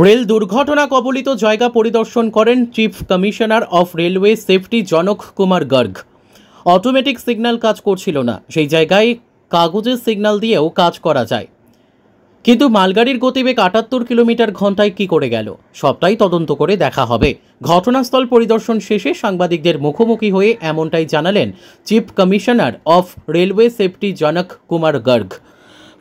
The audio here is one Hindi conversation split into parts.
রেল দুর্ঘটনা কবলিত জায়গা পরিদর্শন করেন chief commissioner of railway safety জনক কুমার গর্গ। অটোমেটিক সিগন্যাল কাজ করছিল না, সেই জায়গায় কাগজের সিগন্যাল দিয়েও কাজ করা যায়, কিন্তু মালগাড়ির গতিবেগ ৭৮ কিলোমিটার ঘন্টায় কি করে গেল সবটাই তদন্ত করে দেখা হবে। ঘটনাস্থল পরিদর্শন শেষে সাংবাদিকদের মুখোমুখি হয়ে এমনটাই জানালেন chief commissioner of railway safety জনক কুমার গর্গ।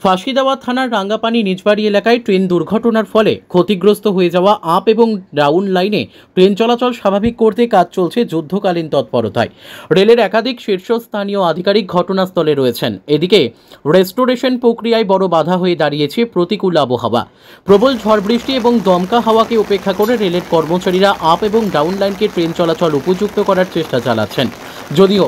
ফাঁসিদেওয়া থানার রাঙ্গাপানি নিজবাড়ি এলাকায় ট্রেন দুর্ঘটনার ফলে ক্ষতিগ্রস্ত হয়ে যাওয়া আপ এবং ডাউন লাইনে ট্রেন চলাচল স্বাভাবিক করতে কাজ চলছে যুদ্ধকালীন তৎপরতায়। রেলের একাধিক শীর্ষস্থানীয় আধিকারিক ঘটনাস্থলে রয়েছেন। এদিকে রেস্টোরেশন প্রক্রিয়ায় বড় বাধা হয়ে দাঁড়িয়েছে প্রতিকূল আবহাওয়া। প্রবল ঝড় বৃষ্টি এবং দমকা হাওয়াকে উপেক্ষা করে রেলের কর্মচারীরা আপ এবং ডাউন লাইনকে ট্রেন চলাচল উপযুক্ত করার চেষ্টা চালাচ্ছেন। যদিও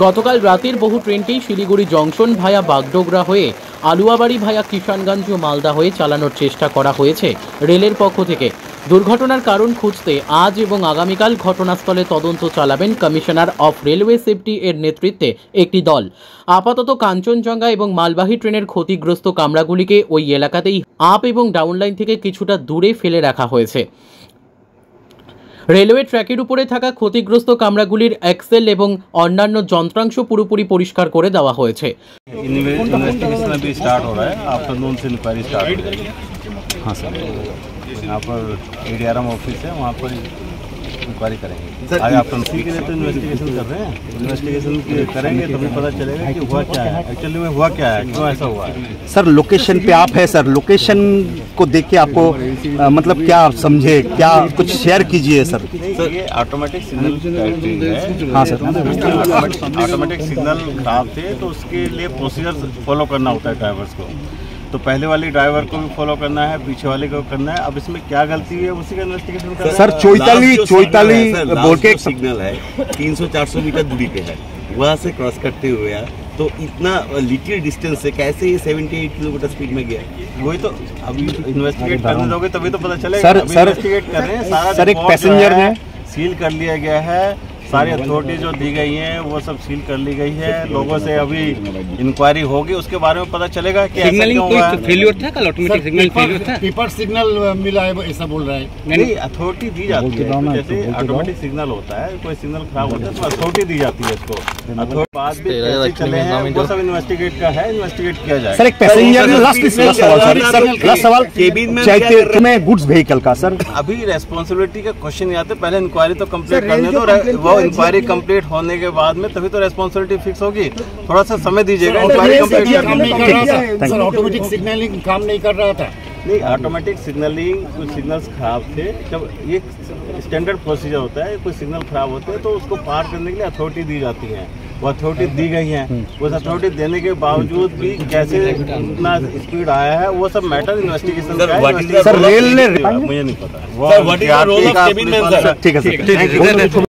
গতকাল রাতের বহু ট্রেনকেই শিলিগুড়ি জংশন ভায়া বাগডোগরা হয়ে আলুয়াবাড়ি ভায়া কিষানগঞ্জ ও মালদা হয়ে চালানোর চেষ্টা করা হয়েছে রেলের পক্ষ থেকে। দুর্ঘটনার কারণ খুঁজতে আজ এবং আগামীকাল ঘটনাস্থলে তদন্ত চালাবেন কমিশনার অফ রেলওয়ে সেফটি এর নেতৃত্বে একটি দল। আপাতত কাঞ্চনজঙ্ঘা এবং মালবাহী ট্রেনের ক্ষতিগ্রস্ত কামরাগুলিকে ওই এলাকাতেই আপ এবং ডাউন লাইন থেকে কিছুটা দূরে ফেলে রাখা হয়েছে। রেলওয়ে ট্র্যাকের উপরে থাকা ক্ষতিগ্রস্ত কামরাগুলির এক্সেল এবং অন্যান্য যন্ত্রাংশ পুরোপুরি পরিষ্কার করে দেওয়া হয়েছে। इन्वेस्टिगेशन अभी स्टार्ट हो रहा है, आफ्टरनून से इंक्वायरी स्टार्ट हो जाएगी। हाँ सर, यहाँ पर एडीआरएम ऑफिस है, वहाँ पर इंक्वायरी करेंगे। आज आफ्टरनून के लिए तो इन्वेस्टिगेशन कर रहे हैं, इन्वेस्टिगेशन करेंगे तभी पता चलेगा कि हुआ क्या है, एक्चुअली में हुआ क्या है, क्यों ऐसा हुआ है। सर लोकेशन पे आप है सर, लोकेशन को देख के आपको मतलब क्या आप समझे, क्या कुछ शेयर कीजिए सर। सर ये ऑटोमेटिक सिग्नल है। हाँ सर, ऑटोमेटिक सिग्नल खराब थे तो उसके लिए प्रोसीजर फॉलो करना होता है ड्राइवर्स को। तो पहले वाली ड्राइवर को भी फॉलो करना है, पीछे वाले को करना है। अब इसमें क्या गलती है उसी का इन्वेस्टिगेशन करना है। सर चोइताली बोल के सिग्नल है 300-400 मीटर दूरी पे है, वहाँ से क्रॉस करते हुए तो इतना लिटिल डिस्टेंस से कैसे ये 78 किलोमीटर स्पीड में गया, वही तो अभी इन्वेस्टिगेट करने दोगे तभी तो पता चलेगा। सर इन्वेस्टिगेट कर रहे हैं, सारा सर एक पैसेंजर ने सील कर लिया गया है, सारी अथॉरिटी जो दी गई हैं वो सब सील कर ली गई है। लोगों से अभी इंक्वायरी होगी, उसके बारे में पता चलेगा कि सिग्नलिंग कोई फेलियर था, कल ऑटोमेटिक सिग्नल फेलियर था, पेपर सिग्नल मिला है ऐसा बोल रहा है। नहीं, अथॉरिटी दी जाती है, जैसे ऑटोमेटिक सिग्नल होता है, कोई सिग्नल खराब होता है तो अथॉरिटी दी जाती है इसको। अथॉरिटी बाद भी कैसे चले हैं वो सब इन्वेस्टिगेट का है, इन्वेस्टिगेट किया जाएगा। सर एक पैसेंजर ने लास्ट सवाल केबिन में गुड्स व्हीकल का सर अभी रेस्पॉन्सिबिलिटी का क्वेश्चन नहीं आते, पहले इंक्वायरी तो कंप्लीट करने दो। वो इंक्वायरी कंप्लीट होने के बाद में तभी तो रेस्पॉन्सिबिलिटी फिक्स होगी। थोड़ा सा समय दीजिएगा इंक्वायरी कंप्लीट करने। सर ऑटोमेटिक सिग्नलिंग काम नहीं कर रहा था। नहीं, ऑटोमेटिक सिग्नलिंग कुछ सिग्नल्स खराब थे। जब ये स्टैंडर्ड प्रोसीजर होता है, कोई सिग्नल खराब होते हैं तो उसको पार करने के लिए अथॉरिटी दी जाती है, वो अथॉरिटी दी गई है। उस अथॉरिटी देने के बावजूद भी कैसे इतना स्पीड आया है वो सब मैटर इन्वेस्टिगेशन का है। सर रेल ने मुझे नहीं पता। Sir, what is the role of cabin man, sir? ठीक है सर।